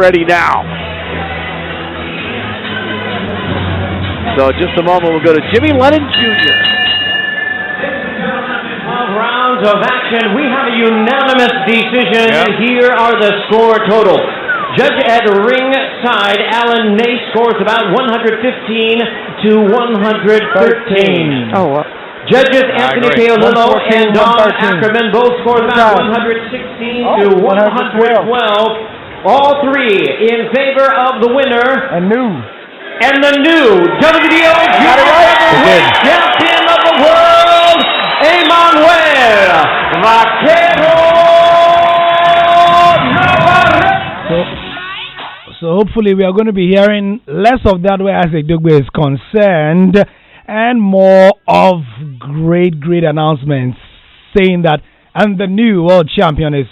Ready now. So in just a moment we'll go to Jimmy Lennon Jr. 12 rounds of action. We have a unanimous decision. Yep. Here are the score totals. Judge at ringside, Alan Nace scores about 115 to 113. Oh, Judges Anthony Teolillo and Don Ackerman both scored about 116 to 112. All three in favor of the winner. And the new WBO Junior Champion of the World, Emmanuel Vaquero Navarrete. So hopefully we are going to be hearing less of that where Isaac Dugbe is concerned and more of great announcements saying that and the new world champion is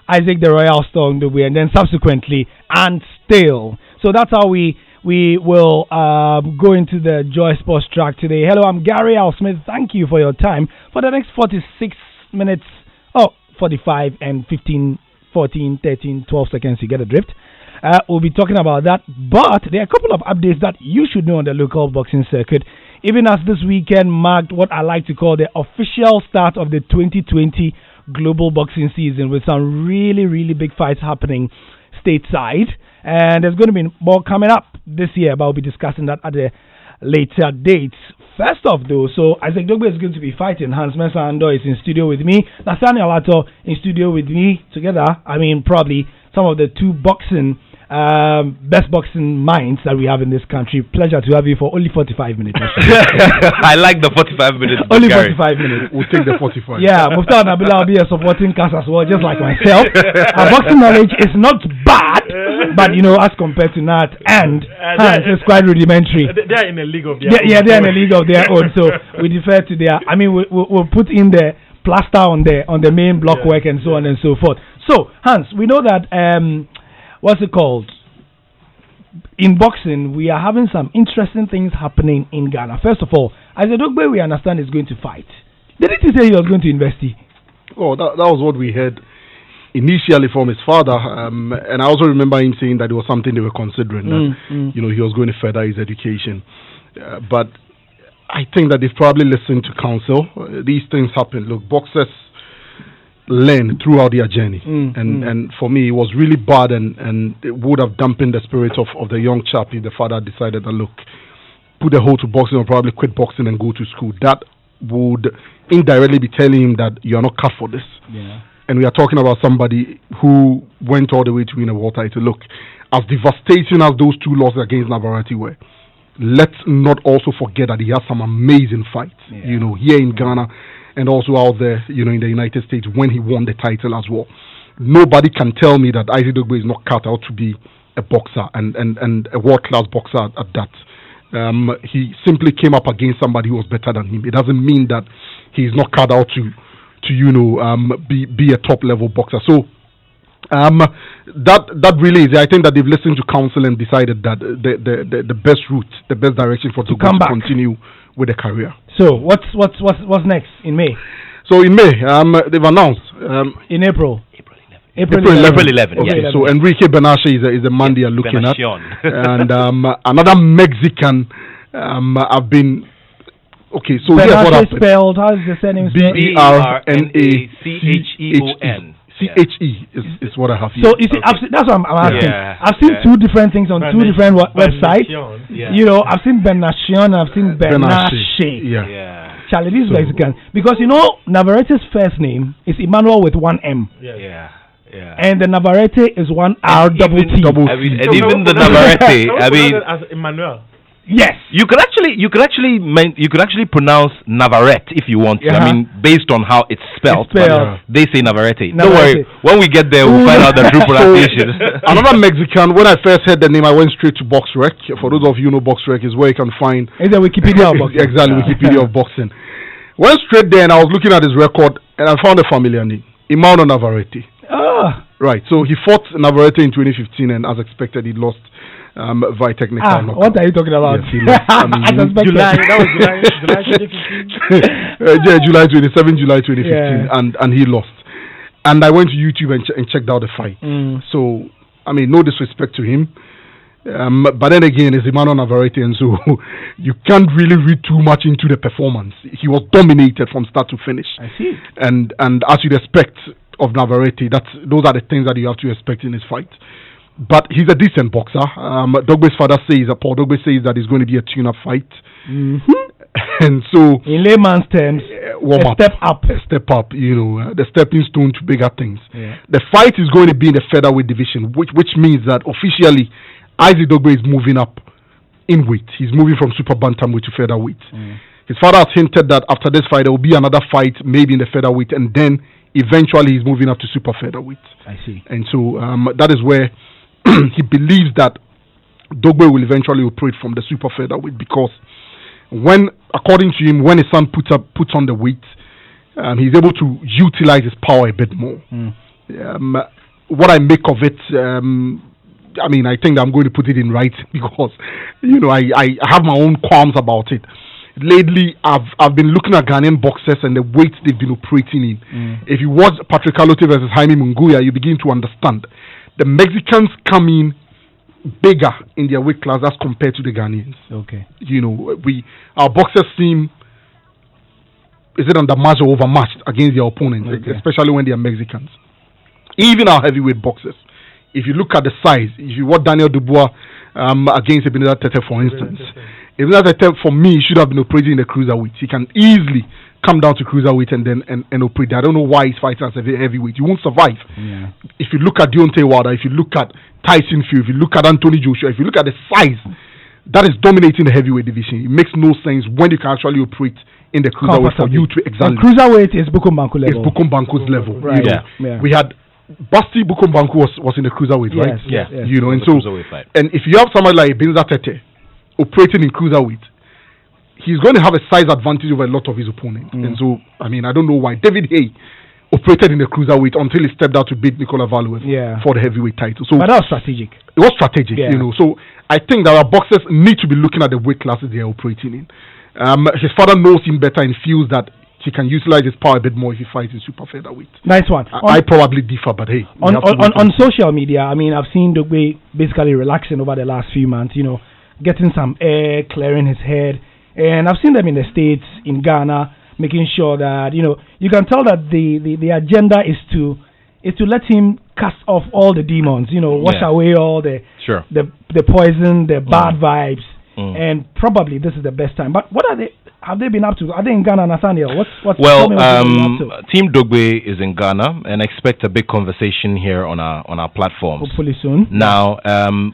Isaac the Royal Storm Dugbe, and then subsequently and still. So that's how we will go into the Joy Sports track today. Hello, I'm Gary Al Smith. Thank you for your time. For the next 46 minutes, 45 and 15, 14, 13, 12 seconds, you get a drift. We'll be talking about that. But there are a couple of updates that you should know on the local boxing circuit. Even as this weekend marked what I like to call the official start of the 2020 global boxing season with some really big fights happening stateside, and there's going to be more coming up this year, but I'll be discussing that at a later date. First off though, so Isaac Dugbe is going to be fighting. Hans Mensah-Ando is in studio with me, Nathaniel Ato in studio with me. Together, probably some of the two boxing best boxing minds that we have in this country. Pleasure to have you for only 45 minutes. I like the 45 minutes. Only 45 minutes. We'll take the 45. Yeah, Muftar Nabila will be a supporting cast as well, just like myself. Our boxing knowledge is not bad, but as compared to Nat and Hans, it's quite rudimentary. They're in a league of their own. Yeah, they're in a league of their own. So we defer to their. We'll put in the plaster on the main block work and so on and so forth. So Hans, we know that. What's it called? In boxing, we are having some interesting things happening in Ghana. First of all, Isaac Dugbe, we understand, is going to fight. Didn't he say he was going to invest? Oh, that was what we heard initially from his father. And I also remember him saying that it was something they were considering, that he was going to further his education. But I think that they've probably listened to counsel. These things happen. Look, boxers learn throughout their journey, and for me it was really bad, and it would have dampened the spirit of the young chap if the father decided that, look, put a hold to boxing or probably quit boxing and go to school. That would indirectly be telling him that you are not cut for this. And we are talking about somebody who went all the way to win a world title. Look, as devastating as those two losses against Navarrete were, let's not also forget that he has some amazing fights, here in Ghana and also out there, in the United States when he won the title as well. Nobody can tell me that Isaac Dugbe is not cut out to be a boxer and a world-class boxer at that. He simply came up against somebody who was better than him. It doesn't mean that he's not cut out to be a top-level boxer. So that really is. I think that they've listened to counsel and decided that the best route, the best direction for to continue with the career. So what's next in May? So in May, they've announced in April 11. Okay, so Enrique Benache is a man they are looking at, and another Mexican. I've been. Okay, so here's what happened. Spelled, how is the surname spelled? Bernacheon. CHE is what I have here. So you see, that's what I'm asking. I've seen two different things on two different websites. I've seen Bernacheon, I've seen Benache. Charlie, these Mexicans, because Navarrete's first name is Emmanuel with one M. And the Navarrete is one R double T. And even the Navarrete, as Emmanuel. Yes, you could actually pronounce Navarrete if you want to. Based on how it's spelled. They say Navarrete. Don't worry. When we get there, we'll find out the true pronunciation. Another Mexican. When I first heard the name, I went straight to BoxRec. For those of you who know BoxRec, is where you can find. Is the Wikipedia of boxing? Exactly, Wikipedia of boxing. Went straight there and I was looking at his record and I found a familiar name, Emmanuel Navarrete. Right. So he fought Navarrete in 2015 and as expected, he lost. Via technical knockout. What are you talking about? Yes, he lost. July. That was July 2015. July 2015, and he lost. And I went to YouTube and checked out the fight. So I mean, no disrespect to him. But then again, it's Emmanuel Navarrete, and so you can't really read too much into the performance. He was dominated from start to finish. I see. And as you'd expect of Navarrete, those are the things that you have to expect in his fight. But he's a decent boxer. Dogbe's father says, Paul Dogbe says that it's going to be a tune-up fight. And so, in layman's terms, a step up. A step up, the stepping stone to bigger things. Yeah. The fight is going to be in the featherweight division, which means that officially Isaac Dogbe is moving up in weight. He's moving from super bantamweight to featherweight. His father has hinted that after this fight there will be another fight, maybe in the featherweight, and then eventually he's moving up to super featherweight. I see. And so that is where he believes that Dogbe will eventually operate from the super featherweight, because according to him, when his son puts on the weight, he's able to utilize his power a bit more. What I make of it, I mean, I think I'm going to put it in writing because, I have my own qualms about it. Lately, I've been looking at Ghanaian boxers and the weights they've been operating in. If you watch Patrick Alote versus Jaime Munguia, you begin to understand. The Mexicans come in bigger in their weight class as compared to the Ghanaians. Okay. Our boxers seem, is it undermatched or overmatched against their opponents, especially when they are Mexicans. Even our heavyweight boxers. If you look at the size, if you watch Daniel Dubois against Ebenezer Tete, for instance, Ebenezer Tete, for me, should have been operating in the cruiserweight. He can easily come down to cruiserweight and then and operate. I don't know why he's fighting as a heavyweight. You won't survive. Yeah. If you look at Deontay Wilder, if you look at Tyson Fury, if you look at Anthony Joshua, if you look at the size that is dominating the heavyweight division, it makes no sense when you can actually operate in the cruiserweight for you to exactly. Cruiserweight is Bukum Banku level. It's Bukum Banku's level. Right. We had Basti Bukum Banku was in the cruiserweight, right? Yes. And so, and if you have somebody like Ebenezer Tete operating in cruiserweight, he's going to have a size advantage over a lot of his opponents. And so, I mean, I don't know why David Haye operated in the cruiserweight until he stepped out to beat Nicola Valuev for the heavyweight title. So, but that was strategic. It was strategic, So, I think that our boxers need to be looking at the weight classes they are operating in. His father knows him better and feels that he can utilize his power a bit more if he fights in super featherweight. Nice one. I probably differ, but hey. On social media, I mean, I've seen Dogbe basically relaxing over the last few months, getting some air, clearing his head. And I've seen them in the States, in Ghana, making sure that, you can tell that the agenda is to let him cast off all the demons, wash away all the poison, the bad vibes. And probably this is the best time. But what have they been up to? Are they in Ghana, Nathaniel? Team Dogbe is in Ghana, and expect a big conversation here on our platforms. Hopefully soon. Now,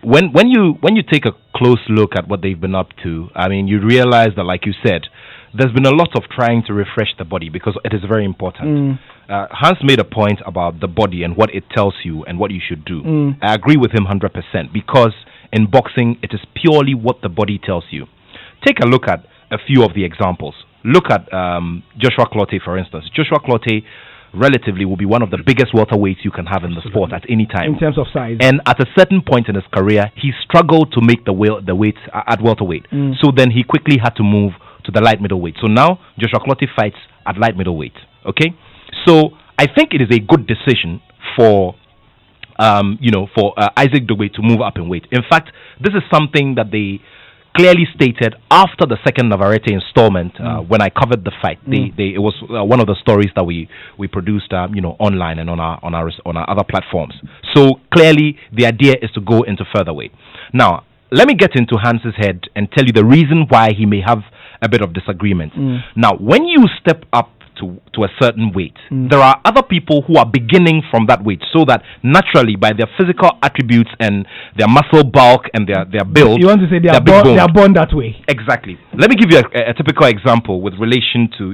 when you take a close look at what they've been up to, I mean, you realize that, like you said, there's been a lot of trying to refresh the body because it is very important. Hans made a point about the body and what it tells you and what you should do. I agree with him 100% because in boxing, it is purely what the body tells you. Take a look at a few of the examples. Look at Joshua Clottey, for instance. Joshua Clottey relatively will be one of the biggest welterweights you can have in the sport at any time. In terms of size. And at a certain point in his career, he struggled to make the weight at welterweight. So then he quickly had to move to the light middleweight. So now Joshua Clottey fights at light middleweight. Okay? So I think it is a good decision for Isaac Dogbe to move up in weight. In fact, this is something that they clearly stated after the second Navarrete installment when I covered the fight. It was one of the stories that we produced online and on our other platforms. So clearly the idea is to go into featherweight. Now, let me get into Hans's head and tell you the reason why he may have a bit of disagreement. Now, when you step up to a certain weight, there are other people who are beginning from that weight, so that naturally by their physical attributes and their muscle bulk and their build, you want to say they are born that way. Exactly. Let me give you a typical example with relation to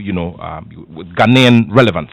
with Ghanaian relevance.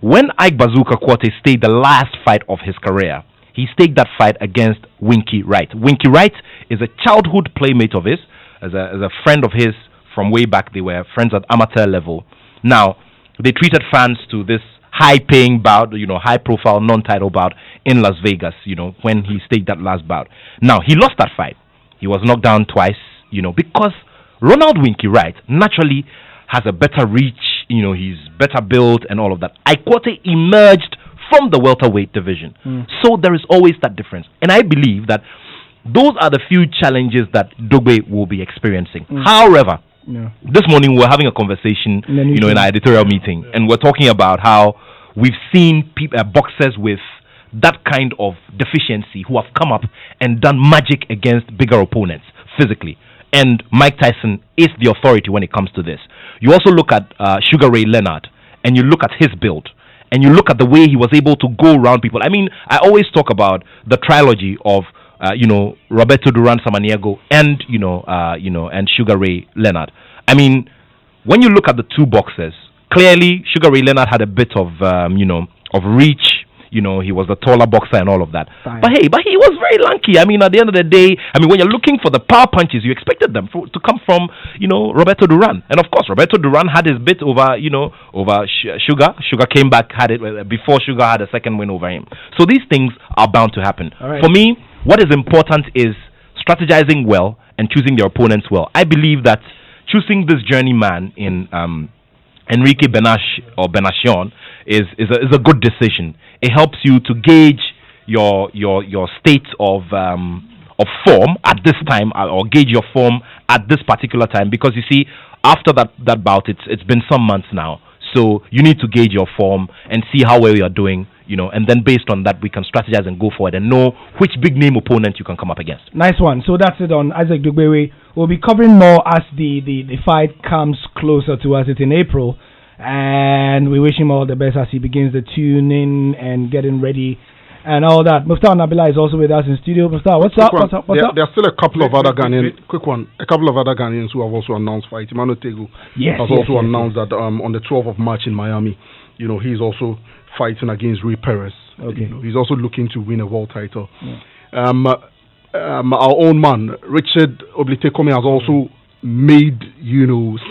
When Ike Bazooka Quartey staged the last fight of his career, he staged that fight against Winky Wright. Winky Wright is a childhood playmate of his, as a friend of his from way back. They were friends at amateur level. Now, they treated fans to this high-paying bout, high-profile non-title bout in Las Vegas, when he staged that last bout. Now, he lost that fight. He was knocked down twice, because Ronald Winky Wright naturally has a better reach, he's better built and all of that. Ike Quartey emerged from the welterweight division. So there is always that difference. And I believe that those are the few challenges that Dogbe will be experiencing. However, this morning we were having a conversation, in our editorial meeting, and we're talking about how we've seen boxers with that kind of deficiency who have come up and done magic against bigger opponents physically. And Mike Tyson is the authority when it comes to this. You also look at Sugar Ray Leonard, and you look at his build, and you look at the way he was able to go around people. I mean, I always talk about the trilogy of Roberto Duran Samaniego and and Sugar Ray Leonard. I mean, when you look at the two boxers, clearly Sugar Ray Leonard had a bit of of reach. He was the taller boxer and all of that. Fine. But he was very lanky. I mean, at the end of the day, when you're looking for the power punches, you expected them to come from, Roberto Duran. And of course, Roberto Duran had his bit over Sugar. Sugar came back, had it before Sugar had a second win over him. So these things are bound to happen. Right. For me, what is important is strategizing well and choosing your opponents well. I believe that choosing this journeyman in Enrique Benacion is a good decision. It helps you to gauge your state of form at this time, or gauge your form at this particular time, because you see, after that bout, it's been some months now. So you need to gauge your form and see how well you're doing, and then based on that, we can strategize and go forward and know which big name opponent you can come up against. Nice one. So that's it on Isaac Dogbewe. We'll be covering more as the fight comes closer to us. It's in April. And we wish him all the best as he begins the tuning and getting ready and all that. Muftar Nabila is also with us in studio. Muftar, what's up? There are still a couple of other Ghanaians. Quick one. A couple of other Ghanaians who have also announced fights. Emmanuel Tegu has also announced that on the 12th of March in Miami, he's also fighting against Rui Perez. Okay. He's also looking to win a world title. Yeah. Our own man, Richard Oblitekome, has also made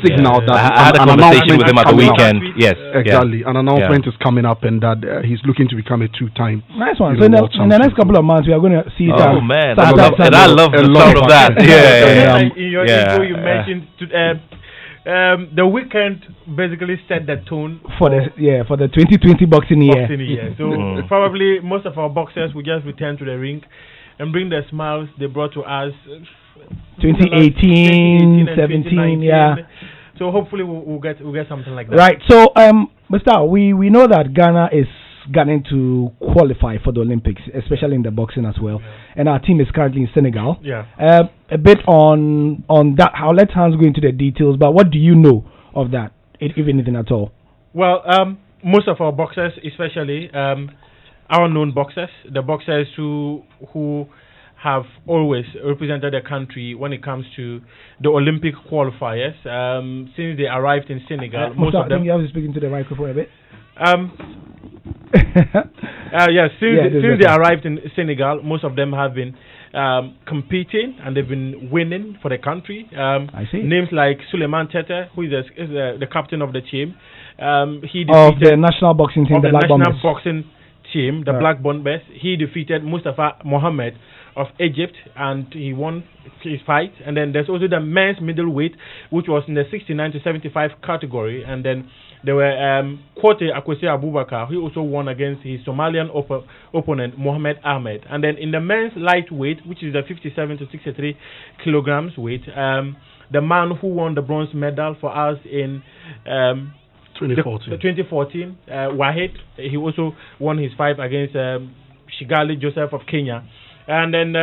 signal that I had a conversation with him at the weekend. Yes, exactly. An announcement is coming up, and that he's looking to become a two-time. Nice one. So in the next couple of months, we are going to see. Oh man, I love the sound of that. In your intro, you mentioned the weekend basically set the tone for the 2020 boxing year. So probably most of our boxers will just return to the ring and bring the smiles they brought to us. 2018, 17, yeah. So hopefully we'll get something like that. Right. So, Mr. We know that Ghana is getting to qualify for the Olympics, especially in the boxing as well. Yeah. And our team is currently in Senegal. Yeah. A bit on that. I'll let Hans go into the details. But what do you know of that, if anything at all? Well, most of our boxers, especially our known boxers, the boxers who have always represented the country when it comes to the Olympic qualifiers. Since they arrived in Senegal, most of them. You have to speak into the microphone a bit. Since they arrived in Senegal, most of them have been competing and they've been winning for the country. I see. Names like Suleiman Tete, who is the captain of the team. He defeated of the national boxing team, the Black national Bombers. boxing team, the Black Bombers. He defeated Mustafa Mohammed of Egypt, and he won his fight. And then there's also the men's middleweight, which was in the 69 to 75 category. And then there were Quote Akwesi Abubakar, who also won against his Somalian opponent, Mohamed Ahmed. And then in the men's lightweight, which is the 57 to 63 kilograms weight, the man who won the bronze medal for us in 2014, Wahid, he also won his fight against Shigali Joseph of Kenya. And then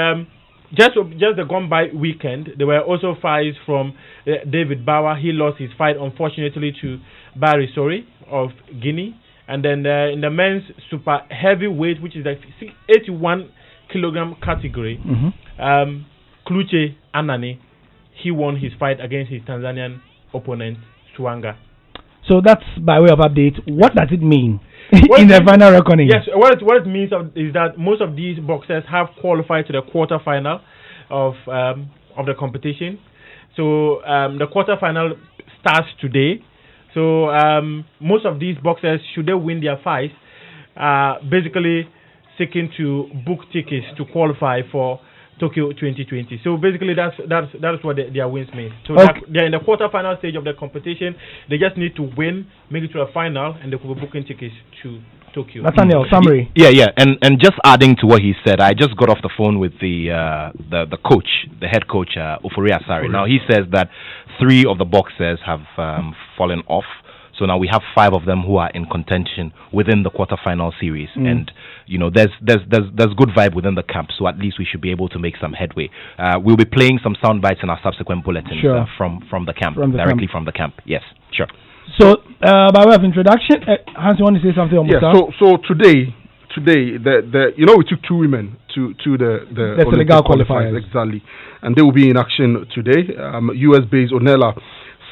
just the gone by weekend, there were also fights from David Bauer. He lost his fight, unfortunately, to Barry Sori of Guinea. And then in the men's super heavyweight, which is the 81 kilogram category, Kluche Anani, he won his fight against his Tanzanian opponent, Swanga. So that's by way of update. What does it mean in the final reckoning? Yes, what it means is that most of these boxers have qualified to the quarterfinal of the competition. So the quarterfinal starts today. So most of these boxers, should they win their fights, basically seeking to book tickets to qualify for Tokyo 2020. So basically that's what their wins mean. So they're in the quarterfinal stage of the competition. They just need to win, make it to a final, and they could be booking tickets to Tokyo. Nathaniel, summary. Yeah, and just adding to what he said, I just got off the phone with the coach, the head coach, Ofori Asare. Now he says that 3 of the boxers have fallen off. So now we have 5 of them who are in contention within the quarterfinal series, and there's good vibe within the camp. So at least we should be able to make some headway. We'll be playing some sound bites in our subsequent bulletins from the camp, directly from the camp. Yes, sure. So by way of introduction, Hans, you want to say something on Musa? So today, we took 2 women to the Senegal qualifiers exactly, and they will be in action today. US-based Onella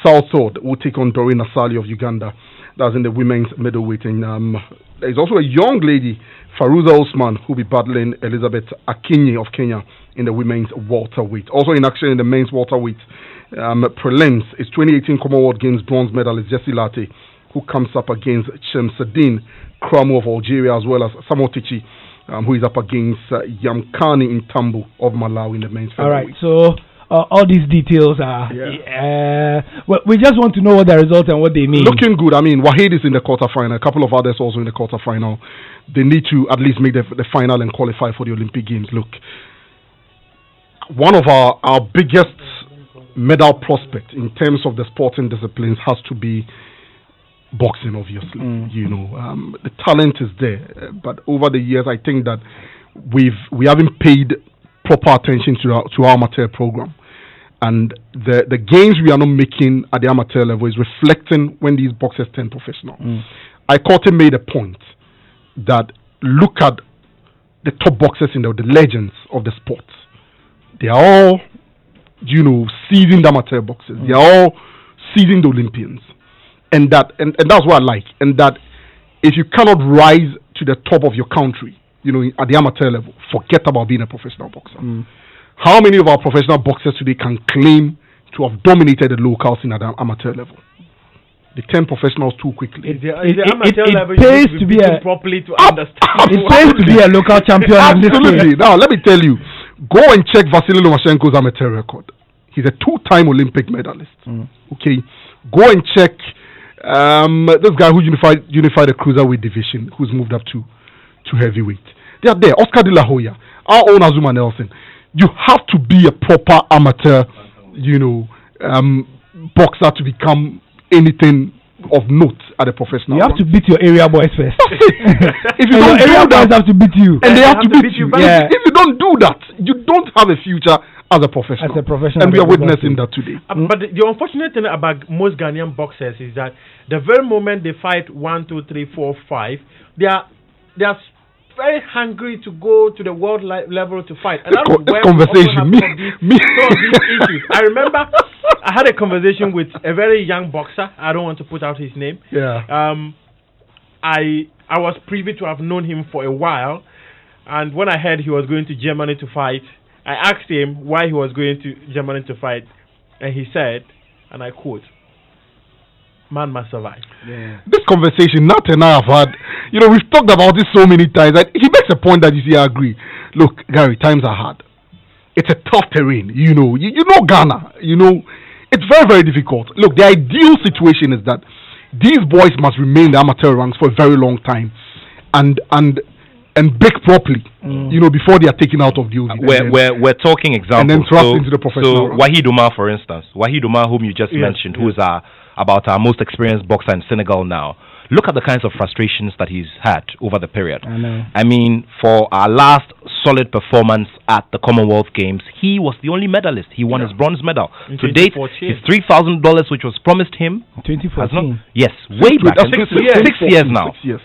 Southwood will take on Doreen Asali of Uganda. That's in the women's middleweight. And there's also a young lady, Faruza Osman, who will be battling Elizabeth Akinyi of Kenya in the women's welterweight. Also in action in the men's welterweight prelims is 2018 Commonwealth Games bronze medalist Jesse Latte, who comes up against Chemseddine Kramo of Algeria, as well as Samotichi, who is up against Yamkani Intambu of Malawi in the men's featherweight. All right, so all these details are. Well, we just want to know what the results and what they mean. Looking good. I mean, Wahid is in the quarterfinal. A couple of others also in the quarterfinal. They need to at least make the final and qualify for the Olympic Games. Look, one of our biggest medal prospect in terms of the sporting disciplines has to be boxing. Obviously, the talent is there, but over the years, I think that we haven't paid proper attention to our amateur program. And the gains we are not making at the amateur level is reflecting when these boxers turn professional. Ikote made a point that look at the top boxers in the legends of the sport. They are all, seasoned amateur boxers. They are all seasoned Olympians. And that's what I like. And that if you cannot rise to the top of your country, at the amateur level, forget about being a professional boxer. How many of our professional boxers today can claim to have dominated the locals in at the amateur level? They turn professionals too quickly. It pays to be properly to understand. It pays to be a local champion. Absolutely. Now let me tell you, go and check Vasily Lomachenko's amateur record. He's a 2-time Olympic medalist. Okay, go and check this guy who unified the cruiserweight division, who's moved up to heavyweight. They are there. Oscar De La Hoya, our own Azuma Nelson. You have to be a proper amateur, boxer to become anything of note at a professional. You have to beat your area boys first. If you don't do that, have to beat you, and they have to beat you. If you don't do that, you don't have a future as a professional. And we are witnessing that today. But the unfortunate thing about most Ghanaian boxers is that the very moment they fight 1, 2, 3, 4, 5, they are very hungry to go to the world level to fight. And this conversation, some of these issues. I remember I had a conversation with a very young boxer. I don't want to put out his name. Yeah. I was privy to have known him for a while, and when I heard he was going to Germany to fight, I asked him why he was going to Germany to fight, and he said, and I quote, "Man must survive." This conversation, Nat and I have had, we've talked about this so many times. He makes a point that I agree. Look, Gary, times are hard. It's a tough terrain. You know Ghana. It's very, very difficult. Look, the ideal situation is that these boys must remain in the amateur ranks for a very long time, and bake properly, before they are taken out of the We're talking examples. And then thrust into the professional. So Wahid Umar, for instance, whom you just mentioned, who is about our most experienced boxer in Senegal now. Look at the kinds of frustrations that he's had over the period. I mean, for our last solid performance at the Commonwealth Games, he was the only medalist. He won his bronze medal. To date, his $3,000, which was promised him, 2014. Yes, way back. 6 years now. 6 years.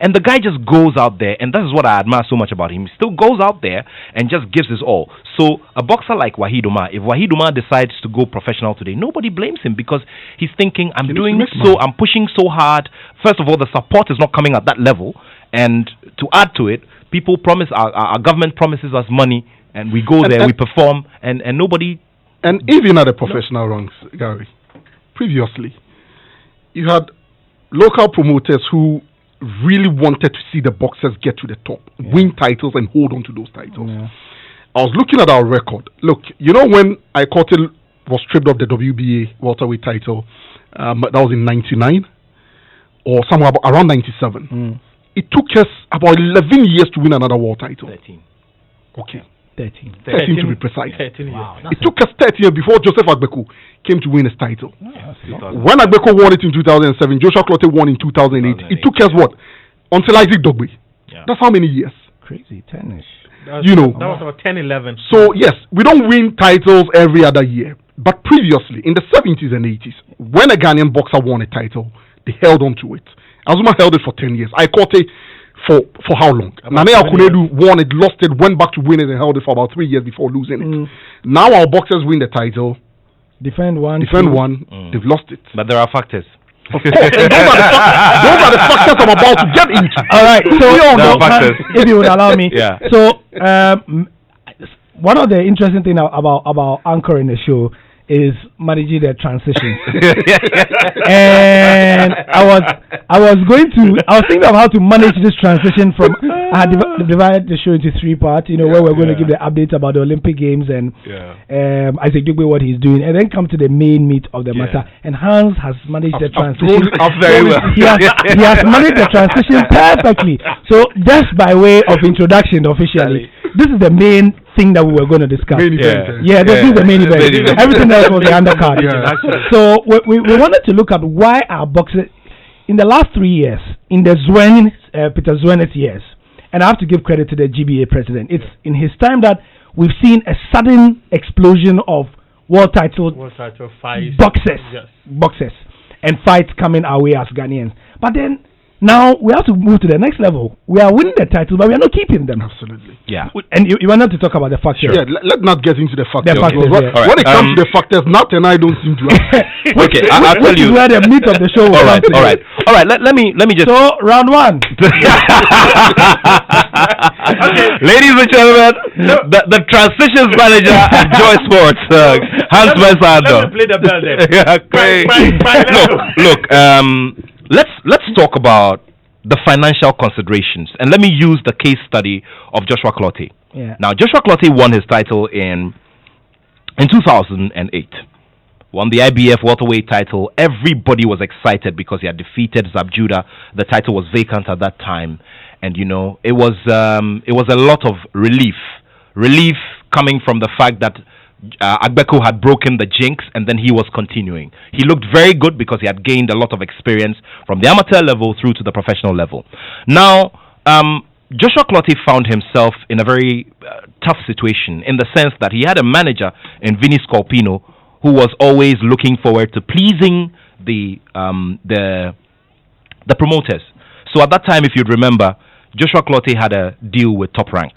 And the guy just goes out there, and that is what I admire so much about him. He still goes out there and just gives his all. So a boxer like Wahid Umar, if Wahid Umar decides to go professional today, nobody blames him because he's thinking, I'm pushing so hard. First of all, the support is not coming at that level, and to add to it, people promise our government promises us money, and we go there, we perform, and nobody. And even at the professional ranks, Gary, previously, you had local promoters who really wanted to see the boxers get to the top, win titles, and hold on to those titles. I was looking at our record. Look, when Ikote was stripped of the WBA welterweight title, that was in '99 or somewhere around '97. it took us about 11 years to win another world title. 13. Okay. 13. 13 to be precise. 13 Wow. It took us 13 years before Joseph Agbeko came to win his title. Yeah. When Agbeko won it in 2007, Joshua Clottey won in 2008. It took us what? Until Isaac Dogbe. Yeah. That's how many years? Crazy tennis. That You know. was about 10, 11. So yes, we don't win titles every other year. But previously, in the 70s and 80s, when a Ghanaian boxer won a title, they held on to it. Azuma held it for 10 years. Ikote for how long? Nane Akunedu won it, lost it, went back to win it, and held it for about 3 years before losing it. Now our boxers win the title, Defend one. they've lost it. But there are factors. Of course, and those are the factors I'm about to get into. All right. So, if you would allow me. Yeah. So, one of the interesting things about anchoring the show is managing the transitions. And I was thinking of how to manage this transition from. I had divided the show into 3 parts. You know, where we're going to give the updates about the Olympic Games and Isaac Dugbe, what he's doing, and then come to the main meat of the matter. And Hans has managed the transition very well. He has managed the transition perfectly. So just by way of introduction, officially, this is the main thing that we were going to discuss. Main event. This is the main event. Everything else was the undercard. So we wanted to look at why our boxers, in the last 3 years, in the Peter Zweni's years, and I have to give credit to the GBA president, it's in his time that we've seen a sudden explosion of world title fights. boxers, and fights coming our way as Ghanaians. But then, now we have to move to the next level. We are winning the title, but we are not keeping them. Absolutely. Yeah. And you wanted to talk about the factors. Yeah, let's not get into the factors. When it comes to the factors, Nat and I don't seem to have. Okay, I'll tell you. Where the meat of the show was. All right. Let me just. So round 1. Ladies and gentlemen, the transitions manager at Joy Sports, Hans Mensado. Let me play the bell then. Yeah, great. Look. Let's talk about the financial considerations, and let me use the case study of Joshua Clottey. Yeah. Now, Joshua Clottey won his title in 2008. Won the IBF welterweight title. Everybody was excited because he had defeated Zab Judah. The title was vacant at that time, and you know it was a lot of relief coming from the fact that Agbeko had broken the jinx, and then he was continuing. He looked very good because he had gained a lot of experience from the amateur level through to the professional level. Now, Joshua Clottey found himself in a very tough situation in the sense that he had a manager in Vinny Scorpino who was always looking forward to pleasing the promoters. So at that time, if you'd remember, Joshua Clottey had a deal with Top Rank.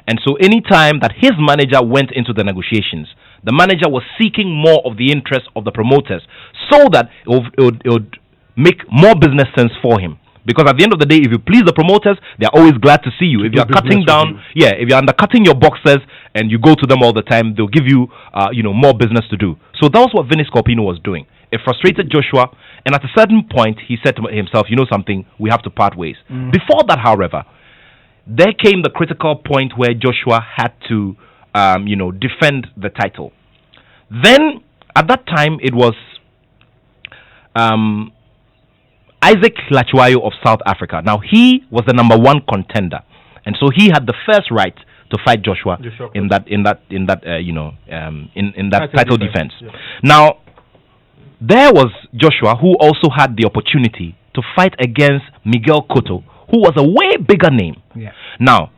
And so any time that his manager went into the negotiations, the manager was seeking more of the interest of the promoters so that it would make more business sense for him. Because at the end of the day, if you please the promoters, they're always glad to see you. If you're cutting down, if you're undercutting your boxers and you go to them all the time, they'll give you, more business to do. So that was what Vinny Scorpino was doing. It frustrated Joshua, and at a certain point, he said to himself, you know something, we have to part ways. Before that, however, there came the critical point where Joshua had to, defend the title. Then, at that time, it was Isaac Latchwayo of South Africa. Now, he was the number 1 contender, and so he had the first right to fight Joshua in that title defense. Yeah. Now, there was Joshua who also had the opportunity to fight against Miguel Cotto, who was a way bigger name. Yeah. Now,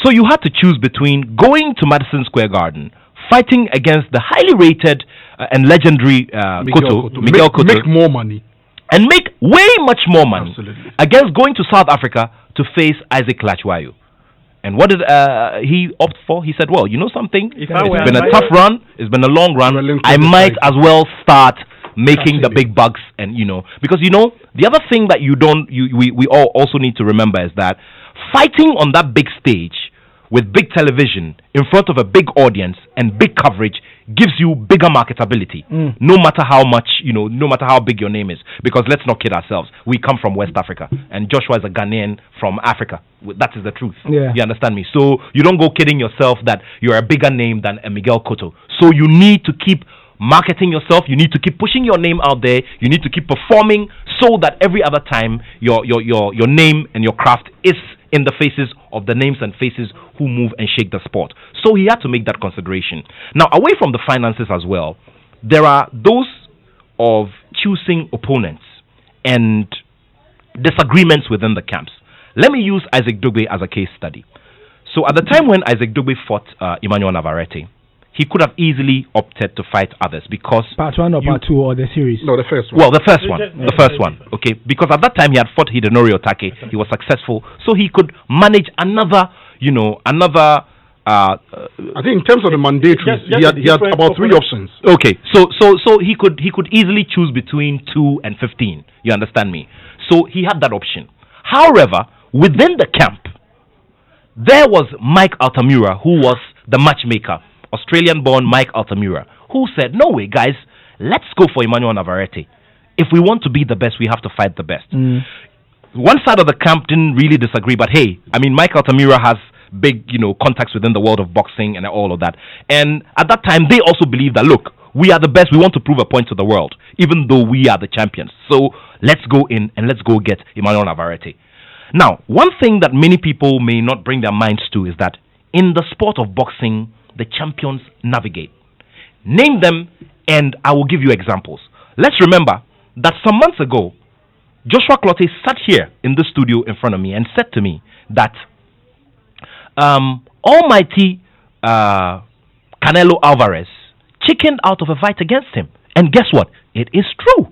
so you had to choose between going to Madison Square Garden, fighting against the highly rated and legendary Miguel Cotto. Make more money. And make way much more money. Absolutely. Against going to South Africa to face Isaac Latchwayo. And what did he opt for? He said, well, you know something? It's been a tough run. It's been a long run. I might as well start making the big bucks. And, because, the other thing that we all also need to remember is that fighting on that big stage with big television in front of a big audience and big coverage gives you bigger marketability, no matter how much, no matter how big your name is. Because let's not kid ourselves. We come from West Africa, and Joshua is a Ghanaian from Africa. That is the truth. Yeah. You understand me? So you don't go kidding yourself that you're a bigger name than a Miguel Cotto. So you need to keep marketing yourself. You need to keep pushing your name out there. You need to keep performing so that every other time your name and your craft is in the faces of the names and faces who move and shake the sport. So he had to make that consideration. Now, away from the finances as well, there are those of choosing opponents and disagreements within the camps. Let me use Isaac Dugbe as a case study. So at the time when Isaac Dugbe fought Emmanuel Navarrete, he could have easily opted to fight others because... Part 1 or Part 2 or the series? No, the first one. Well, the first one. The first one. Okay. Because at that time he had fought Hidenori Otake. He was successful. So he could manage another... I think in terms of the mandatories, he had about 3 options. Okay. So he could easily choose between 2 and 15. You understand me? So he had that option. However, within the camp, there was Mike Altamura, who was the matchmaker, Australian-born Mike Altamura, who said, no way, guys, let's go for Emmanuel Navarrete. If we want to be the best, we have to fight the best. One side of the camp didn't really disagree, but hey, I mean, Mike Altamura has big, contacts within the world of boxing and all of that. And at that time, they also believed that, look, we are the best. We want to prove a point to the world, even though we are the champions. So let's go in and let's go get Emmanuel Navarrete. Now, one thing that many people may not bring their minds to is that in the sport of boxing, the champions navigate. Name them, and I will give you examples. Let's remember that some months ago, Joshua Clottey sat here in the studio in front of me and said to me that almighty Canelo Alvarez chickened out of a fight against him. And guess what? It is true.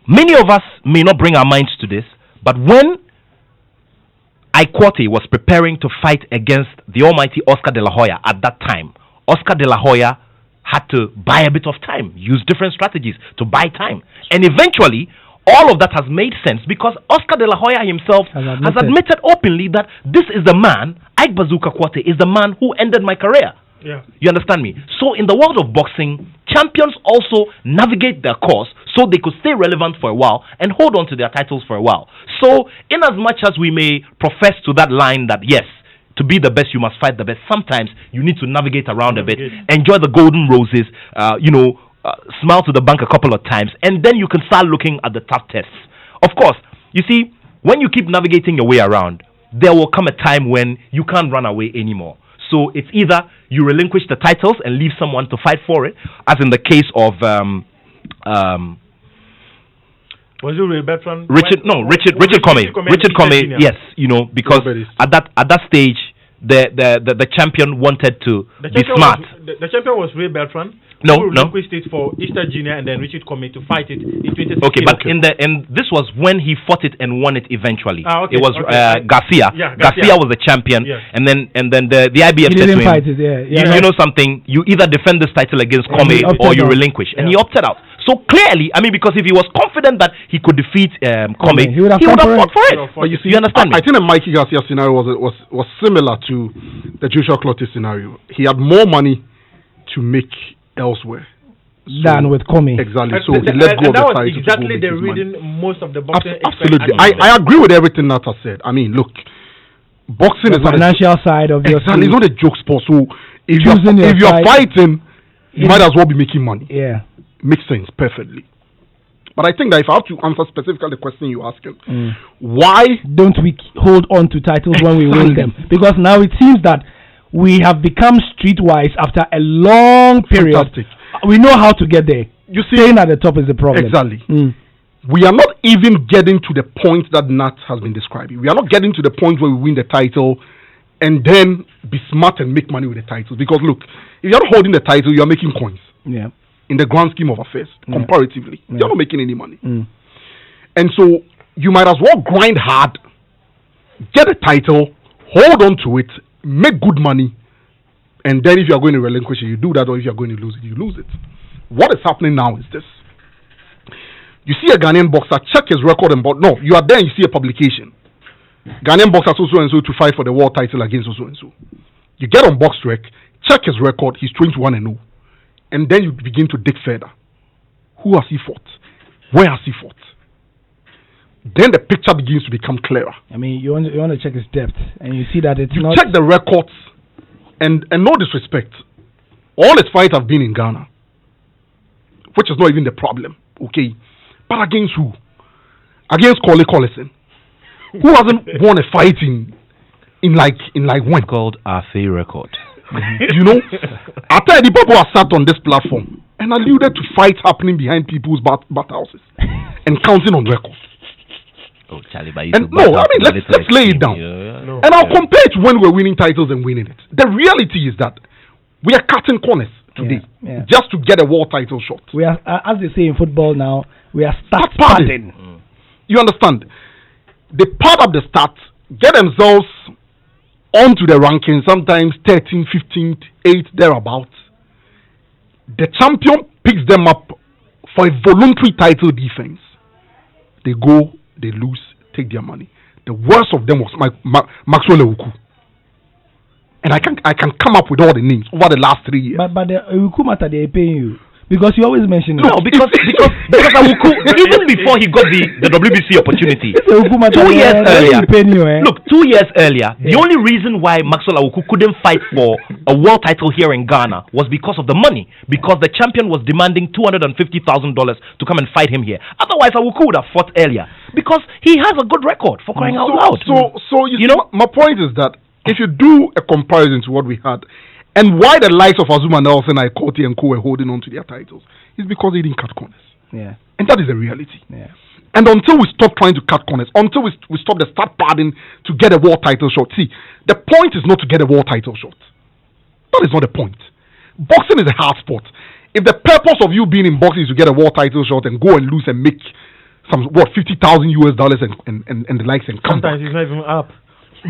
Many of us may not bring our minds to this, but when Ikwate was preparing to fight against the almighty Oscar de la Hoya at that time, Oscar de la Hoya had to buy a bit of time, use different strategies to buy time. And eventually, all of that has made sense because Oscar de la Hoya himself has admitted openly that this is the man, Ike Bazooka Kwate, is the man who ended my career. Yeah. You understand me? So in the world of boxing, champions also navigate their course so they could stay relevant for a while and hold on to their titles for a while. So in as much as we may profess to that line that yes, to be the best you must fight the best, sometimes you need to navigate around a bit, enjoy the golden roses, smile to the bank a couple of times, and then you can start looking at the tough tests. Of course, you see, when you keep navigating your way around, there will come a time when you can't run away anymore. So it's either you relinquish the titles and leave someone to fight for it, as in the case of was it Ray Bertrand? Richard Comey. Yes, because at that stage the champion wanted to be smart. The champion was Ray Bertrand. No. Relinquished it for Easter Junior and then Richard Comey to fight it in 2016. Okay, but this was when he fought it and won it eventually. Okay, it was Garcia. Yeah, Garcia was the champion, yes. and then the IBF said to him, fight it, yeah. You know something, you either defend this title against Comey or you relinquish, and he opted out. So clearly, I mean, because if he was confident that he could defeat Comey, he would have fought for it. But you see, you understand I think the Mikey Garcia scenario was similar to the Joshua Clottey scenario. He had more money to make elsewhere than with Comey. Exactly. So he let go of the title. That was exactly the reason most of the boxing absolutely. I agree with everything that I said. I mean, look, boxing is the financial side of your exactly. It's not a joke sport. So if you're fighting, you might as well be making money. Yeah, makes sense perfectly. But I think that if I have to answer specifically the question you're asking, why don't we hold on to titles when we win them? Because now it seems that we have become streetwise after a long period. Fantastic. We know how to get there. You see, staying at the top is the problem. Exactly. We are not even getting to the point that Nat has been describing. We are not getting to the point where we win the title and then be smart and make money with the title. Because look, if you're not holding the title, you're making coins. Yeah. In the grand scheme of affairs, comparatively, you're not making any money. And so you might as well grind hard, get a title, hold on to it, make good money, and then if you are going to relinquish it, you do that, or if you are going to lose it, you lose it. What is happening now is this. You see a Ghanaian boxer, check his record and no, you are there and you see a publication. Ghanaian boxer so and so to fight for the world title against so and so. You get on BoxRec, check his record, he's 21-0. And then you begin to dig further. Who has he fought? Where has he fought? Then the picture begins to become clearer. I mean, you want to check his depth, and you see that it's check the records, and no disrespect, all his fights have been in Ghana. which is not even the problem, okay? But against who? Against Coley Collison, who hasn't won a fight in like when? Called Arthur record. You know, after the people have sat on this platform and alluded to fights happening behind people's bathhouses and counting on records. Oh, Charlie, but and no, I mean, let's lay it down. And I'll compare it to when we're winning titles and winning it. The reality is that we are cutting corners today just to get a world title shot. We are, as they say in football now, we are start padding. You understand? They pad up the stats, get themselves onto the ranking, sometimes 13th, 15th, 8th, thereabouts. The champion picks them up for a voluntary title defense. They go, they lose, take their money. The worst of them was Maxwell Ewuku. And I can come up with all the names over the last 3 years. But the Ewuku matter, they are paying you. Because you always mention it. No, because Awuku, even before he got the WBC opportunity, 2 years earlier, look, 2 years earlier, the only reason why Maxwell Awuku couldn't fight for a world title here in Ghana was because of the money, because the champion was demanding $250,000 to come and fight him here. Otherwise, Awuku would have fought earlier, because he has a good record for crying out loud. So you know, my point is that if you do a comparison to what we had, and why the likes of Azuma Nelson, Ikoti, and Co were holding on to their titles is because they didn't cut corners. Yeah. And that is the reality. Yeah. And until we stop trying to cut corners, until we stop the start padding to get a world title shot. See, the point is not to get a world title shot. That is not the point. Boxing is a hard sport. If the purpose of you being in boxing is to get a world title shot and go and lose and make some, $50,000 US and the likes and come sometimes it's not even up.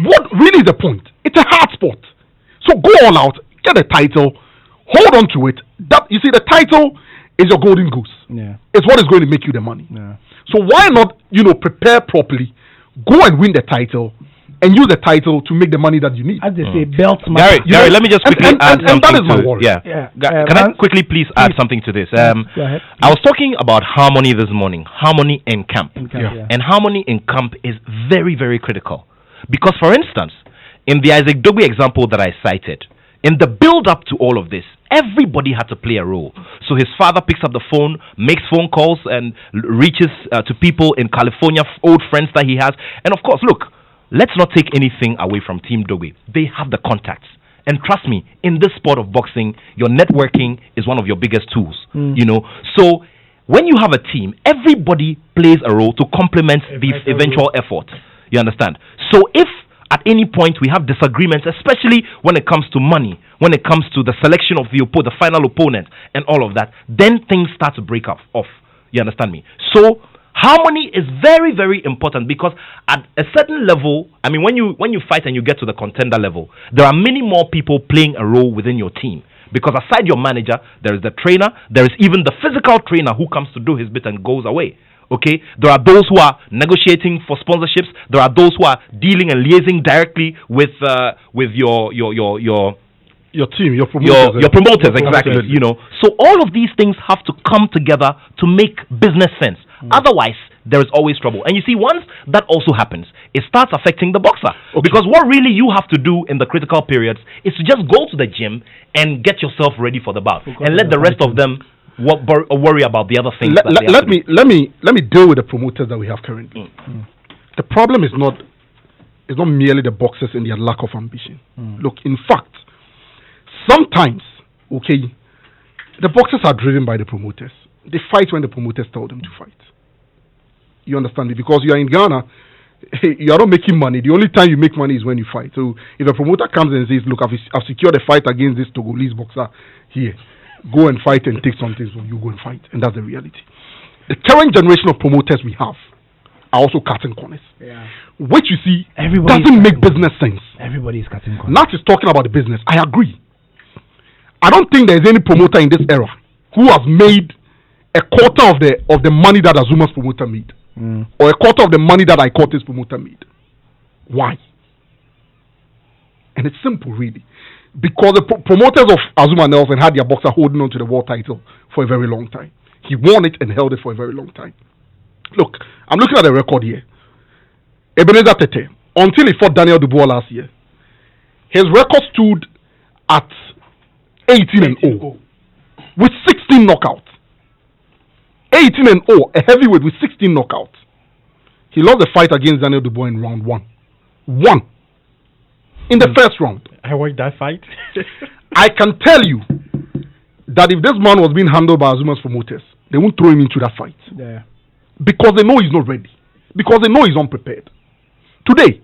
What really is the point? It's a hard sport. So go all out. Get a title, hold on to it. That you see, the title is your golden goose. Yeah, it's what is going to make you the money. Yeah. So why not, prepare properly, go and win the title, and use the title to make the money that you need. As they say, belt. Gary, let me just quickly add something. And that is my worry. Can I quickly please add something to this? Go ahead. I was talking about harmony this morning. Harmony in camp. And harmony in camp is very, very critical. Because, for instance, in the Isaac Dogbe example that I cited, in the build-up to all of this, everybody had to play a role. So his father picks up the phone, makes phone calls, and reaches to people in California, old friends that he has. And of course, look, let's not take anything away from Team Dogbe. They have the contacts. And trust me, in this sport of boxing, your networking is one of your biggest tools. So when you have a team, everybody plays a role to complement the eventual effort. You understand? So if at any point we have disagreements, especially when it comes to money, when it comes to the selection of the final opponent and all of that, then things start to break off. You understand me? So harmony is very, very important, because at a certain level, I mean, when you fight and you get to the contender level, there are many more people playing a role within your team. Because aside your manager, there is the trainer, there is even the physical trainer who comes to do his bit and goes away. Okay, there are those who are negotiating for sponsorships. There are those who are dealing and liaising directly with your team, your promoters. Your promoters, exactly. So all of these things have to come together to make business sense. Otherwise, there is always trouble. And you see, once that also happens, it starts affecting the boxer. Because what really you have to do in the critical periods is to just go to the gym and get yourself ready for the bout, and let the rest of them worry about the other things. Let me deal with the promoters that we have currently. The problem is not merely the boxers and their lack of ambition. Look, in fact, sometimes the boxers are driven by the promoters. They fight when the promoters tell them to fight. You understand me? Because you are in Ghana, you are not making money. The only time you make money is when you fight. So if a promoter comes and says, "Look, I've secured a fight against this Togolese boxer here. Go and fight and take something," so you go and fight. And that's the reality. The current generation of promoters we have are also cutting corners. Which you see doesn't make business sense. Everybody is cutting corners. Nat is talking about the business. I agree. I don't think there is any promoter in this era who has made a quarter of the money that Azuma's promoter made. Or a quarter of the money that Ikote's promoter made. Why? And it's simple, really. Because the promoters of Azuma Nelson had their boxer holding on to the world title for a very long time. He won it and held it for a very long time. Look, I'm looking at the record here. Ebenezer Tete, until he fought Daniel Dubois last year, his record stood at 18-0 with 16 knockouts. 18-0, a heavyweight with 16 knockouts. He lost the fight against Daniel Dubois in round 1. In the first round. I watched that fight. I can tell you that if this man was being handled by Azuma's promoters, they won't throw him into that fight. Yeah. Because they know he's not ready. Because they know he's unprepared. Today,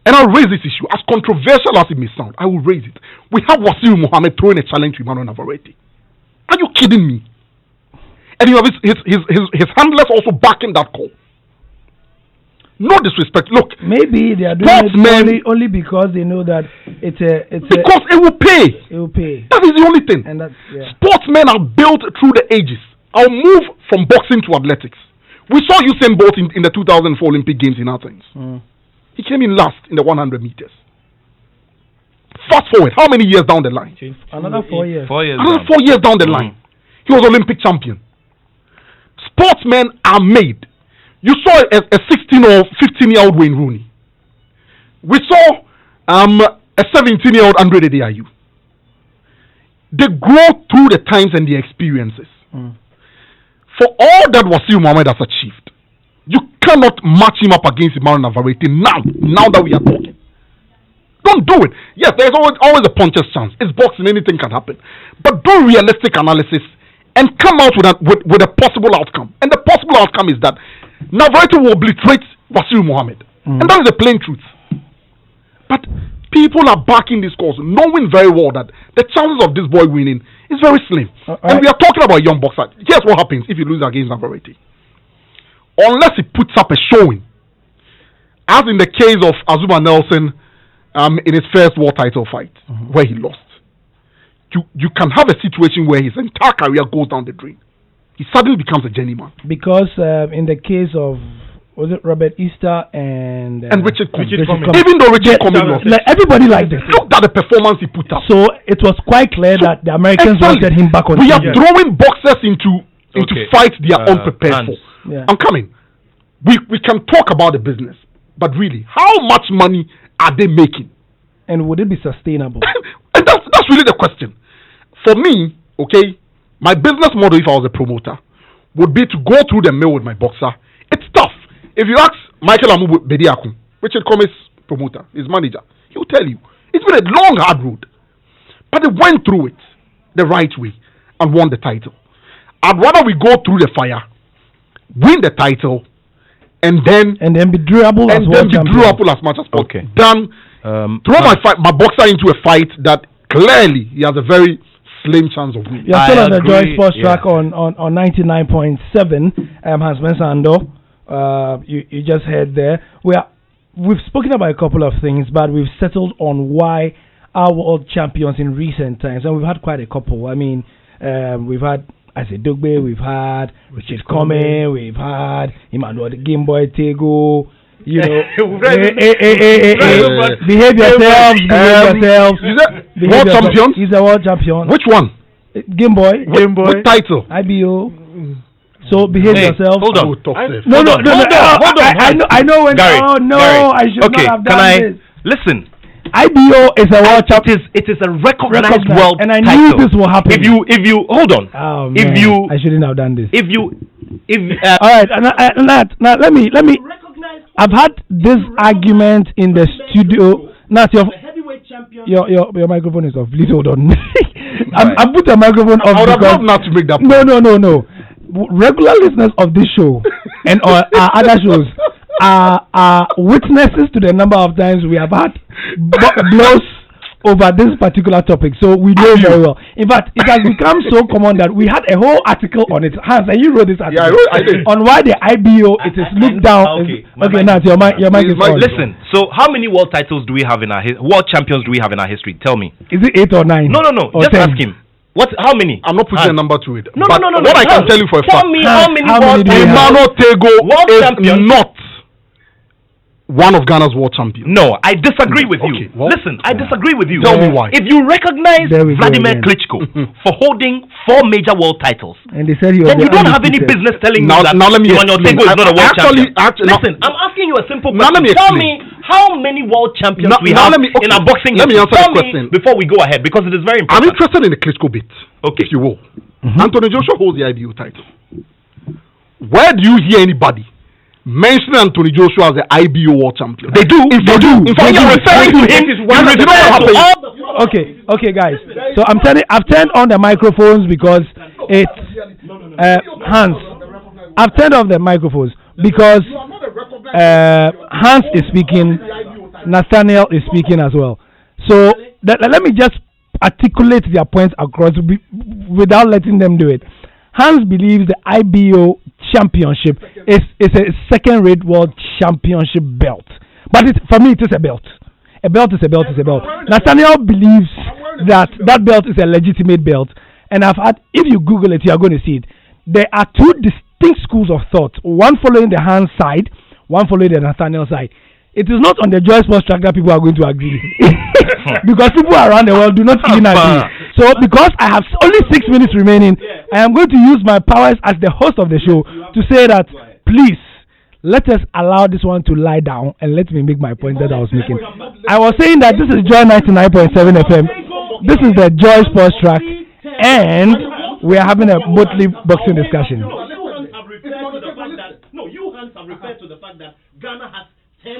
and I'll raise this issue, as controversial as it may sound, I will raise it. We have Wasil Mohammed throwing a challenge to Emmanuel Navarrete. Are you kidding me? And you have his handlers also backing that call. No disrespect. Look, maybe they are doing it only because they know that because it will pay. It will pay. That is the only thing. And that's, sportsmen are built through the ages. I'll move from boxing to athletics. We saw Usain Bolt in the 2004 Olympic Games in Athens. He came in last in the 100 meters. Fast forward, how many years down the line? Another 4 years. 4 years. Another 4 years down the line. He was Olympic champion. Sportsmen are made. You saw a 16 or 15-year-old Wayne Rooney. We saw a 17-year-old Andre Ayew. They grow through the times and the experiences. For all that Wasil Mohammed has achieved, you cannot match him up against Emmanuel Navarrete now that we are talking. Don't do it. Yes, there's always a puncher's chance. It's boxing, anything can happen. But do realistic analysis and come out with a possible outcome. And the possible outcome is that Navarrete will obliterate Wasil Mohammed. And that is the plain truth. But people are backing this cause, knowing very well that the chances of this boy winning is very slim. And we are talking about a young boxer. Here's what happens if you lose against Navarrete. Unless he puts up a showing, as in the case of Azuma Nelson in his first world title fight, where he lost. You can have a situation where his entire career goes down the drain. He suddenly becomes a journeyman. Because in the case of, was it Robert Easter and Richard Cummings. Even though Richard Cummings lost, like everybody liked it. Look at the performance he put up. So it was quite clear that the Americans wanted him back on. We are throwing boxers into fights they are unprepared for. Yeah. I'm coming. We can talk about the business, but really, how much money are they making? And would it be sustainable? And that's really the question. For me, okay, my business model, if I was a promoter, would be to go through the mill with my boxer. It's tough. If you ask Michael Amu Bediakun, Richard Cummings promoter, his manager, he will tell you it's been a long, hard road, but they went through it the right way and won the title. I'd rather we go through the fire, win the title, and then be durable as much as possible. Okay. Then throw my boxer into a fight that clearly he has a very slim chance of winning. You're still on the Joy Sports track on 99.7. Hans Mensando. You just heard there. We've spoken about a couple of things, but we've settled on why our world champions in recent times, and we've had quite a couple. I mean, we've had Dugbe, we've had Richard Cummings, we've had Emmanuel Gimboy Tego. You know, behave yourselves. World champion. He's a world champion. Which one? Gimboy. What title? IBO. So behave yourself. Hold on. No. I know when. Gary, I should not have done this. Listen. IBO is a world champion. It is a recognized world and I title. knew this will happen. If you hold on. Oh, man. I shouldn't have done this. All right, now let me. I've had this argument in the studio. Nat, your microphone is off. Please hold on. I put the microphone off. I would have loved not to make that point. No. Regular listeners of this show and our other shows are witnesses to the number of times we have had blows over this particular topic, so we know very well. In fact, it has become so common that we had a whole article on it. Hans, and you wrote this article. Yeah, I did. On why the IBO it is looked down. Okay, now your mic is on. Listen, so how many world titles do we have in our world champions do we have in our history? Tell me. Is it 8 or 9? No. Just 10? ask him. How many? I'm not putting a number to it. No. What I can tell you for a fact. Tell me how many world do you have? Emmanuel Tego is not one of Ghana's world champions. No, I disagree with you. Well, listen, I disagree with you. Tell me why. If you recognize Vladimir Klitschko for holding 4 major world titles, and they said then you don't have any business telling me that Emmanuel Tego is not a world champion. Listen, I'm asking you a simple question. Tell me how many world champions we have in our boxing. Let me answer the question before we go ahead, because it is very important. I'm interested in the Klitschko bit, if you will. Anthony Joshua holds the IBO title. where do you hear anybody mention Anthony Joshua as the IBO world champion? They do. In fact, you're referring to him. Okay, guys. So I've turned on the microphones because it's Hans. I've turned off the microphones because Hans is speaking, Nathaniel is speaking as well. So let me just articulate their points across without letting them do it. Hans believes the IBO championship is a second-rate world championship belt. But for me, it is a belt. A belt is a belt is a belt. Nathaniel believes that belt is a legitimate belt. And if you Google it, you are going to see it. There are two distinct schools of thought. One following the Hans side, one following the Nathaniel side. It is not on the Joy Sports track that people are going to agree. Because people around the world do not even agree. So because I have only 6 minutes remaining, I am going to use my powers as the host of the show to say that, please, let us allow this one to lie down and let me make my point that I was making. I was saying that this is Joy 99.7 FM. This is the Joy Sports track. And we are having a monthly boxing discussion. You Hans have referred to the fact that Ghana has 10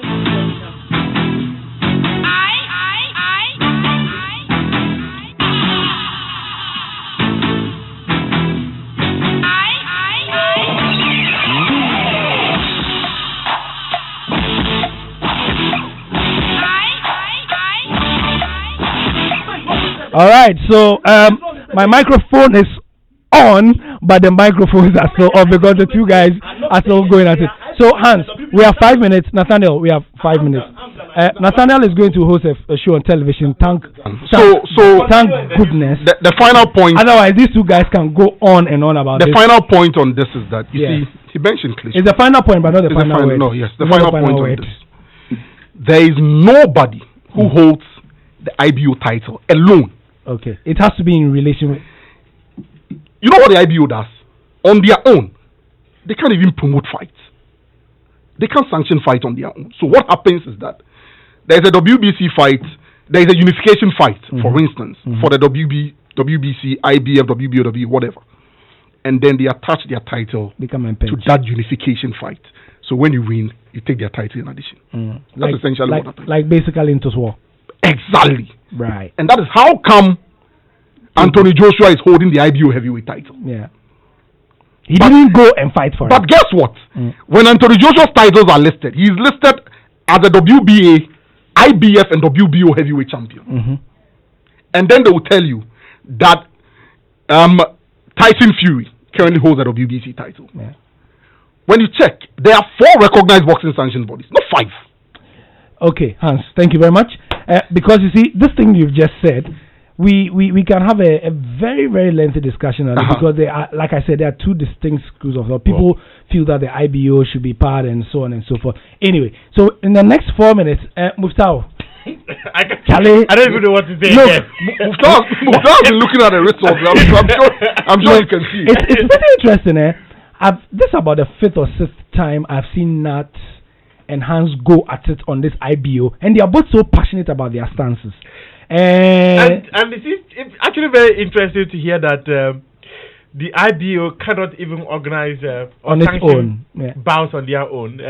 All right, so my microphone is on, but the microphones are still off because the two guys are still going at it. So Hans, we have 5 minutes. Nathaniel, we have 5 minutes. Nathaniel is going to host a show on television. Thank goodness. The final point. Otherwise, these two guys can go on and on about the this. final point on this is that you see, he mentioned Klitschko. It's the final point, but not the final word. No, yes, the final point on this. There is nobody who holds the IBO title alone. Okay, it has to be in relation with. You know what the IBO does? On their own, they can't even promote fights. They can't sanction fight on their own. So what happens is that there is a WBC fight, there is a unification fight, for instance, for the WBC, IBF, WBOW, whatever. And then they attach their title to that unification fight. So when you win, you take their title in addition. That's essentially what happens. Like basically into war. Exactly. Right. And that is how come Anthony Joshua is holding the IBO heavyweight title. Yeah. He didn't go and fight for it. But guess what? When Anthony Joshua's titles are listed, he is listed as a WBA, IBF, and WBO heavyweight champion. And then they will tell you that Tyson Fury currently holds a WBC title. Yeah. When you check, there are 4 recognized boxing sanction bodies, not 5. Okay, Hans, thank you very much. Because you see, this thing you've just said, we can have a very, very lengthy discussion on it because they are, like I said, there are 2 distinct schools of thought. People feel that the IBO should be part and so on and so forth. Anyway, so in the next 4 minutes, Muftau. I don't even know what to say. Look, Muftau has been looking at the results. I'm sure you can see. It's pretty interesting, this is about the 5th or 6th time I've seen Nat and Hans go at it on this IBO, and they are both so passionate about their stances. And it's actually very interesting to hear that the IBO cannot even organize on its own bouts on their own.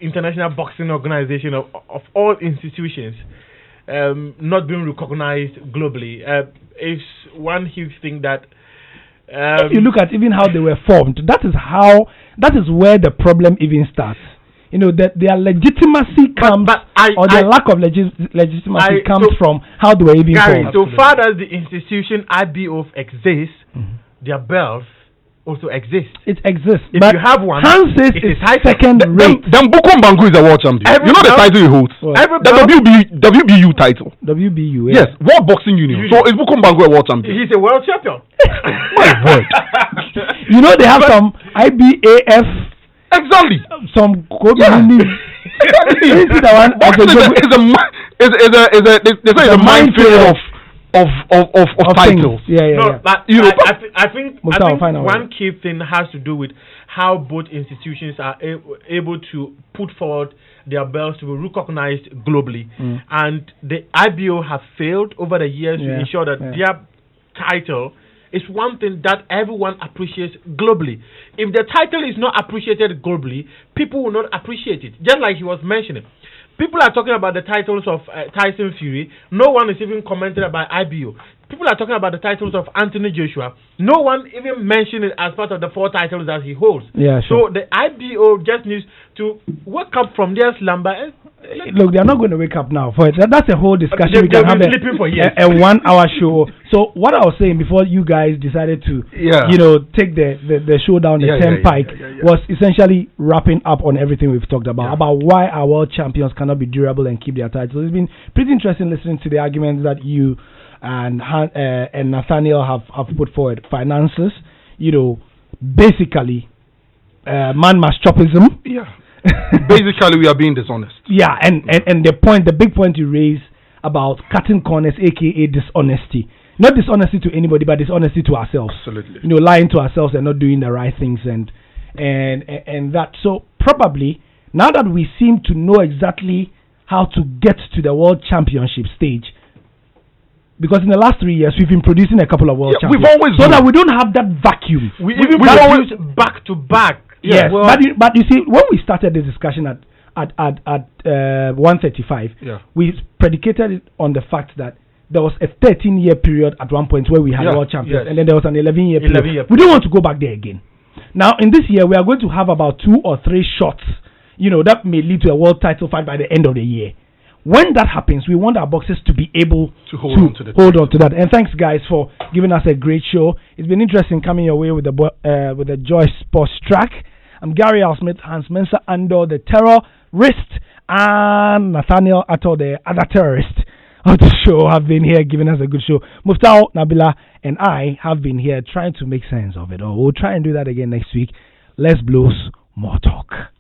International Boxing Organization of all institutions not being recognized globally is one huge thing that. If you look at even how they were formed, that is where the problem even starts. You know, that their legitimacy comes, or the lack of legitimacy comes from how they were even formed. So far as the institution IBO exists, their belts also exist. It exists. If you have one, Hans says it's second rate. Then Bukom Bangu is a world champion. You know the title he holds? The WBU title. WBU, yeah. Yes, World Boxing Union. So is Bukom Bangu a world champion? He's a world champion. My word. You know they have some IBAF. Exactly. Some Boxing is a minefield of titles. I think one key thing has to do with how both institutions are able to put forward their belts to be recognized globally, and the IBO have failed over the years to ensure that their title is one thing that everyone appreciates globally. If the title is not appreciated globally, people will not appreciate it. Just like he was mentioning. People are talking about the titles of Tyson Fury. No one is even commenting about IBO. People are talking about the titles of Anthony Joshua. No one even mentioned it as part of the 4 titles that he holds. Yeah, sure. So the IBO just needs to wake up from their slumber. Look, they're not going to wake up now. For it. That's a whole discussion. We They've can have been sleeping for years. a 1-hour show. So what I was saying before you guys decided to, take the show down the turnpike was essentially wrapping up on everything we've talked about why our world champions cannot be durable and keep their titles. It's been pretty interesting listening to the arguments that you and Nathaniel have put forward. Finances, basically, man must chopism. Yeah. Basically, we are being dishonest. Yeah, and the big point you raise about cutting corners, aka dishonesty. Not dishonesty to anybody, but dishonesty to ourselves. Absolutely. Lying to ourselves and not doing the right things and that. So probably now that we seem to know exactly how to get to the world championship stage, because in the last 3 years we've been producing a couple of world champions, we've always so that we don't have that vacuum. We've produced back to back. Yes, well, but you see, when we started the discussion at 135, we predicated it on the fact that there was a 13-year period at one point where we had world champions, and then there was an 11-year period. We don't want to go back there again. Now, in this year, we are going to have about 2 or 3 shots, that may lead to a world title fight by the end of the year. When that happens, we want our boxers to be able to hold on to that. And thanks, guys, for giving us a great show. It's been interesting coming your way with the Joy Sports track. I'm Gary Al Smith, Hans Mensah Andor, the terrorist, and Nathaniel Atto, the other terrorist of the show, have been here giving us a good show. Muftao, Nabila, and I have been here trying to make sense of it all. We'll try and do that again next week. Less blues, more talk.